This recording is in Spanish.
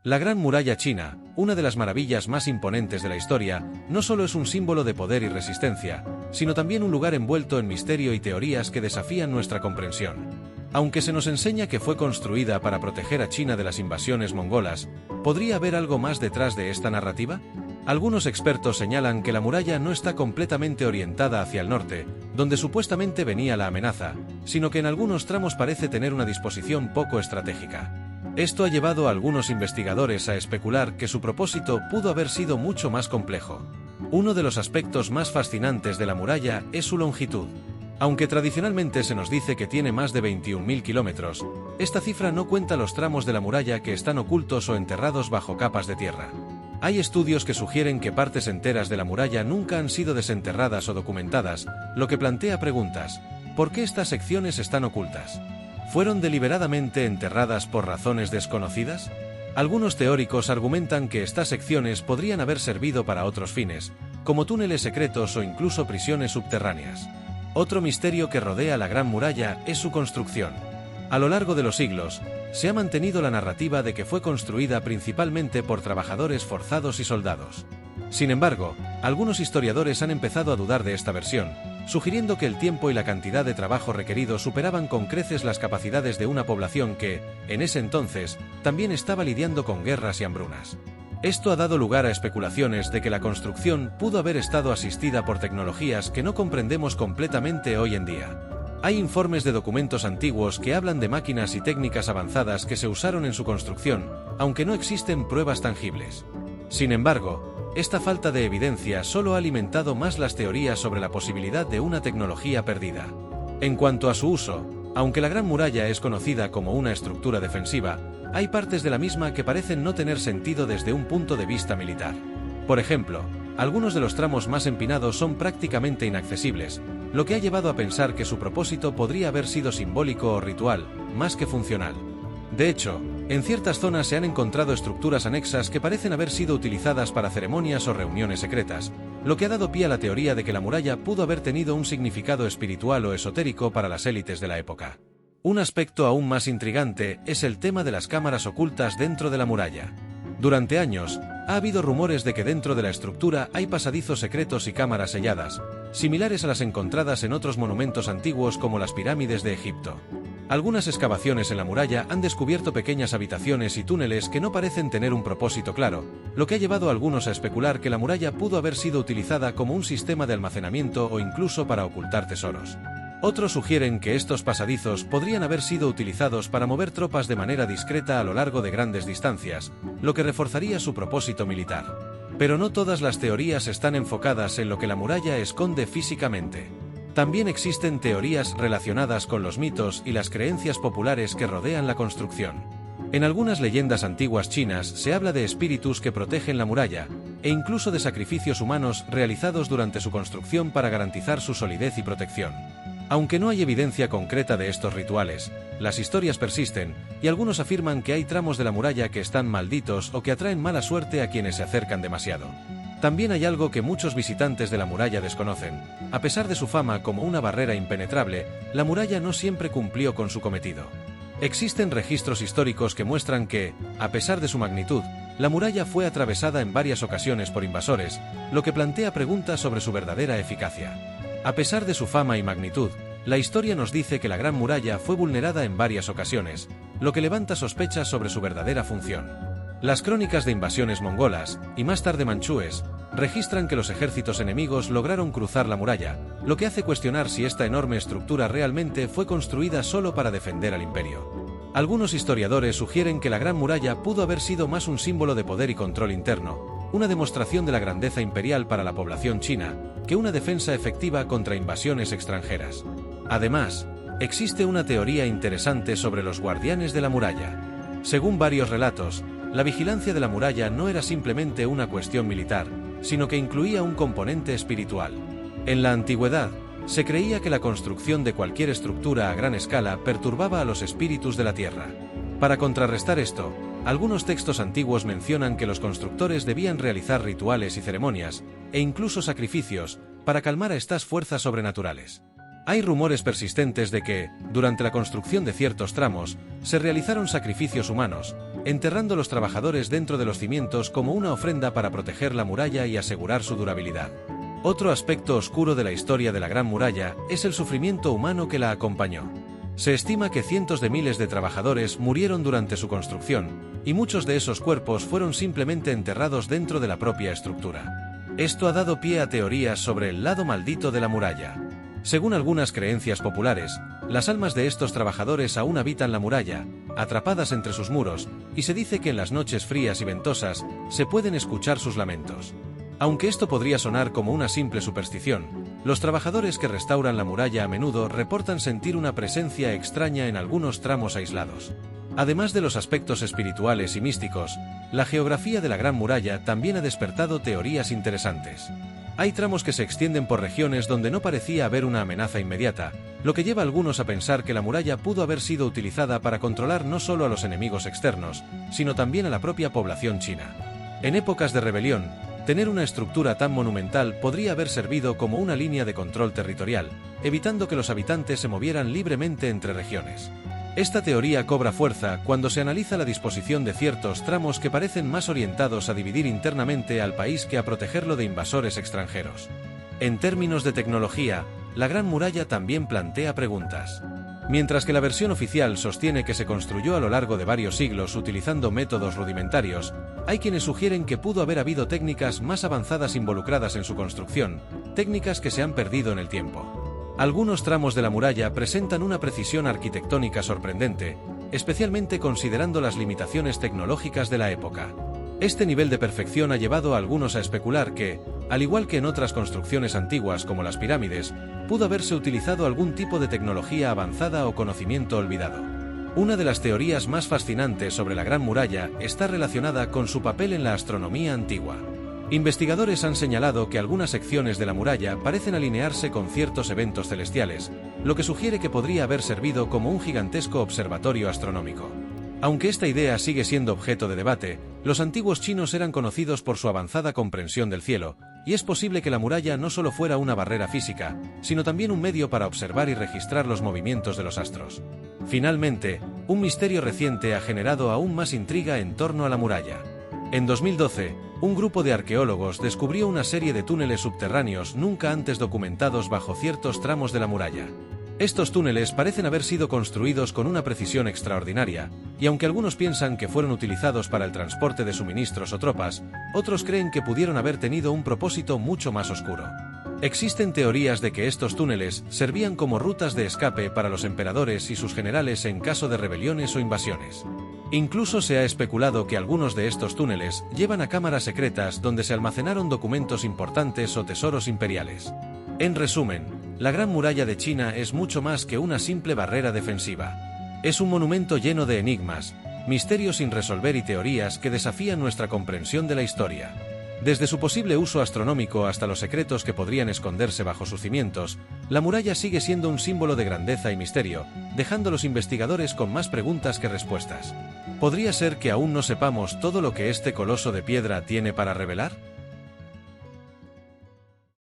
La Gran Muralla China, una de las maravillas más imponentes de la historia, no solo es un símbolo de poder y resistencia, sino también un lugar envuelto en misterio y teorías que desafían nuestra comprensión. Aunque se nos enseña que fue construida para proteger a China de las invasiones mongolas, ¿podría haber algo más detrás de esta narrativa? Algunos expertos señalan que la muralla no está completamente orientada hacia el norte, donde supuestamente venía la amenaza, sino que en algunos tramos parece tener una disposición poco estratégica. Esto ha llevado a algunos investigadores a especular que su propósito pudo haber sido mucho más complejo. Uno de los aspectos más fascinantes de la muralla es su longitud. Aunque tradicionalmente se nos dice que tiene más de 21.000 kilómetros, esta cifra no cuenta los tramos de la muralla que están ocultos o enterrados bajo capas de tierra. Hay estudios que sugieren que partes enteras de la muralla nunca han sido desenterradas o documentadas, lo que plantea preguntas. ¿Por qué estas secciones están ocultas? ¿Fueron deliberadamente enterradas por razones desconocidas? Algunos teóricos argumentan que estas secciones podrían haber servido para otros fines, como túneles secretos o incluso prisiones subterráneas. Otro misterio que rodea la Gran Muralla es su construcción. A lo largo de los siglos, se ha mantenido la narrativa de que fue construida principalmente por trabajadores forzados y soldados. Sin embargo, algunos historiadores han empezado a dudar de esta versión, sugiriendo que el tiempo y la cantidad de trabajo requerido superaban con creces las capacidades de una población que, en ese entonces, también estaba lidiando con guerras y hambrunas. Esto ha dado lugar a especulaciones de que la construcción pudo haber estado asistida por tecnologías que no comprendemos completamente hoy en día. Hay informes de documentos antiguos que hablan de máquinas y técnicas avanzadas que se usaron en su construcción, aunque no existen pruebas tangibles. Sin embargo, esta falta de evidencia solo ha alimentado más las teorías sobre la posibilidad de una tecnología perdida. En cuanto a su uso, aunque la Gran Muralla es conocida como una estructura defensiva, hay partes de la misma que parecen no tener sentido desde un punto de vista militar. Por ejemplo, algunos de los tramos más empinados son prácticamente inaccesibles, lo que ha llevado a pensar que su propósito podría haber sido simbólico o ritual, más que funcional. De hecho, en ciertas zonas se han encontrado estructuras anexas que parecen haber sido utilizadas para ceremonias o reuniones secretas, lo que ha dado pie a la teoría de que la muralla pudo haber tenido un significado espiritual o esotérico para las élites de la época. Un aspecto aún más intrigante es el tema de las cámaras ocultas dentro de la muralla. Durante años, ha habido rumores de que dentro de la estructura hay pasadizos secretos y cámaras selladas, similares a las encontradas en otros monumentos antiguos como las pirámides de Egipto. Algunas excavaciones en la muralla han descubierto pequeñas habitaciones y túneles que no parecen tener un propósito claro, lo que ha llevado a algunos a especular que la muralla pudo haber sido utilizada como un sistema de almacenamiento o incluso para ocultar tesoros. Otros sugieren que estos pasadizos podrían haber sido utilizados para mover tropas de manera discreta a lo largo de grandes distancias, lo que reforzaría su propósito militar. Pero no todas las teorías están enfocadas en lo que la muralla esconde físicamente. También existen teorías relacionadas con los mitos y las creencias populares que rodean la construcción. En algunas leyendas antiguas chinas se habla de espíritus que protegen la muralla, e incluso de sacrificios humanos realizados durante su construcción para garantizar su solidez y protección. Aunque no hay evidencia concreta de estos rituales, las historias persisten, y algunos afirman que hay tramos de la muralla que están malditos o que atraen mala suerte a quienes se acercan demasiado. También hay algo que muchos visitantes de la muralla desconocen. A pesar de su fama como una barrera impenetrable, la muralla no siempre cumplió con su cometido. Existen registros históricos que muestran que, a pesar de su magnitud, la muralla fue atravesada en varias ocasiones por invasores, lo que plantea preguntas sobre su verdadera eficacia. A pesar de su fama y magnitud, la historia nos dice que la Gran Muralla fue vulnerada en varias ocasiones, lo que levanta sospechas sobre su verdadera función. Las crónicas de invasiones mongolas, y más tarde manchúes, registran que los ejércitos enemigos lograron cruzar la muralla, lo que hace cuestionar si esta enorme estructura realmente fue construida solo para defender al imperio. Algunos historiadores sugieren que la Gran Muralla pudo haber sido más un símbolo de poder y control interno, una demostración de la grandeza imperial para la población china, que una defensa efectiva contra invasiones extranjeras. Además, existe una teoría interesante sobre los guardianes de la muralla. Según varios relatos, la vigilancia de la muralla no era simplemente una cuestión militar, sino que incluía un componente espiritual. En la antigüedad, se creía que la construcción de cualquier estructura a gran escala perturbaba a los espíritus de la tierra. Para contrarrestar esto, algunos textos antiguos mencionan que los constructores debían realizar rituales y ceremonias, e incluso sacrificios, para calmar a estas fuerzas sobrenaturales. Hay rumores persistentes de que, durante la construcción de ciertos tramos, se realizaron sacrificios humanos, enterrando a los trabajadores dentro de los cimientos como una ofrenda para proteger la muralla y asegurar su durabilidad. Otro aspecto oscuro de la historia de la Gran Muralla es el sufrimiento humano que la acompañó. Se estima que cientos de miles de trabajadores murieron durante su construcción, y muchos de esos cuerpos fueron simplemente enterrados dentro de la propia estructura. Esto ha dado pie a teorías sobre el lado maldito de la muralla. Según algunas creencias populares, las almas de estos trabajadores aún habitan la muralla, atrapadas entre sus muros, y se dice que en las noches frías y ventosas se pueden escuchar sus lamentos. Aunque esto podría sonar como una simple superstición, los trabajadores que restauran la muralla a menudo reportan sentir una presencia extraña en algunos tramos aislados. Además de los aspectos espirituales y místicos, la geografía de la Gran Muralla también ha despertado teorías interesantes. Hay tramos que se extienden por regiones donde no parecía haber una amenaza inmediata, lo que lleva a algunos a pensar que la muralla pudo haber sido utilizada para controlar no solo a los enemigos externos, sino también a la propia población china. En épocas de rebelión, tener una estructura tan monumental podría haber servido como una línea de control territorial, evitando que los habitantes se movieran libremente entre regiones. Esta teoría cobra fuerza cuando se analiza la disposición de ciertos tramos que parecen más orientados a dividir internamente al país que a protegerlo de invasores extranjeros. En términos de tecnología, la Gran Muralla también plantea preguntas. Mientras que la versión oficial sostiene que se construyó a lo largo de varios siglos utilizando métodos rudimentarios, hay quienes sugieren que pudo haber habido técnicas más avanzadas involucradas en su construcción, técnicas que se han perdido en el tiempo. Algunos tramos de la muralla presentan una precisión arquitectónica sorprendente, especialmente considerando las limitaciones tecnológicas de la época. Este nivel de perfección ha llevado a algunos a especular que, al igual que en otras construcciones antiguas como las pirámides, pudo haberse utilizado algún tipo de tecnología avanzada o conocimiento olvidado. Una de las teorías más fascinantes sobre la Gran Muralla está relacionada con su papel en la astronomía antigua. Investigadores han señalado que algunas secciones de la muralla parecen alinearse con ciertos eventos celestiales, lo que sugiere que podría haber servido como un gigantesco observatorio astronómico. Aunque esta idea sigue siendo objeto de debate, los antiguos chinos eran conocidos por su avanzada comprensión del cielo, y es posible que la muralla no solo fuera una barrera física, sino también un medio para observar y registrar los movimientos de los astros. Finalmente, un misterio reciente ha generado aún más intriga en torno a la muralla. En 2012, un grupo de arqueólogos descubrió una serie de túneles subterráneos nunca antes documentados bajo ciertos tramos de la muralla. Estos túneles parecen haber sido construidos con una precisión extraordinaria, y aunque algunos piensan que fueron utilizados para el transporte de suministros o tropas, otros creen que pudieron haber tenido un propósito mucho más oscuro. Existen teorías de que estos túneles servían como rutas de escape para los emperadores y sus generales en caso de rebeliones o invasiones. Incluso se ha especulado que algunos de estos túneles llevan a cámaras secretas donde se almacenaron documentos importantes o tesoros imperiales. En resumen, la Gran Muralla de China es mucho más que una simple barrera defensiva. Es un monumento lleno de enigmas, misterios sin resolver y teorías que desafían nuestra comprensión de la historia. Desde su posible uso astronómico hasta los secretos que podrían esconderse bajo sus cimientos, la muralla sigue siendo un símbolo de grandeza y misterio, dejando a los investigadores con más preguntas que respuestas. ¿Podría ser que aún no sepamos todo lo que este coloso de piedra tiene para revelar?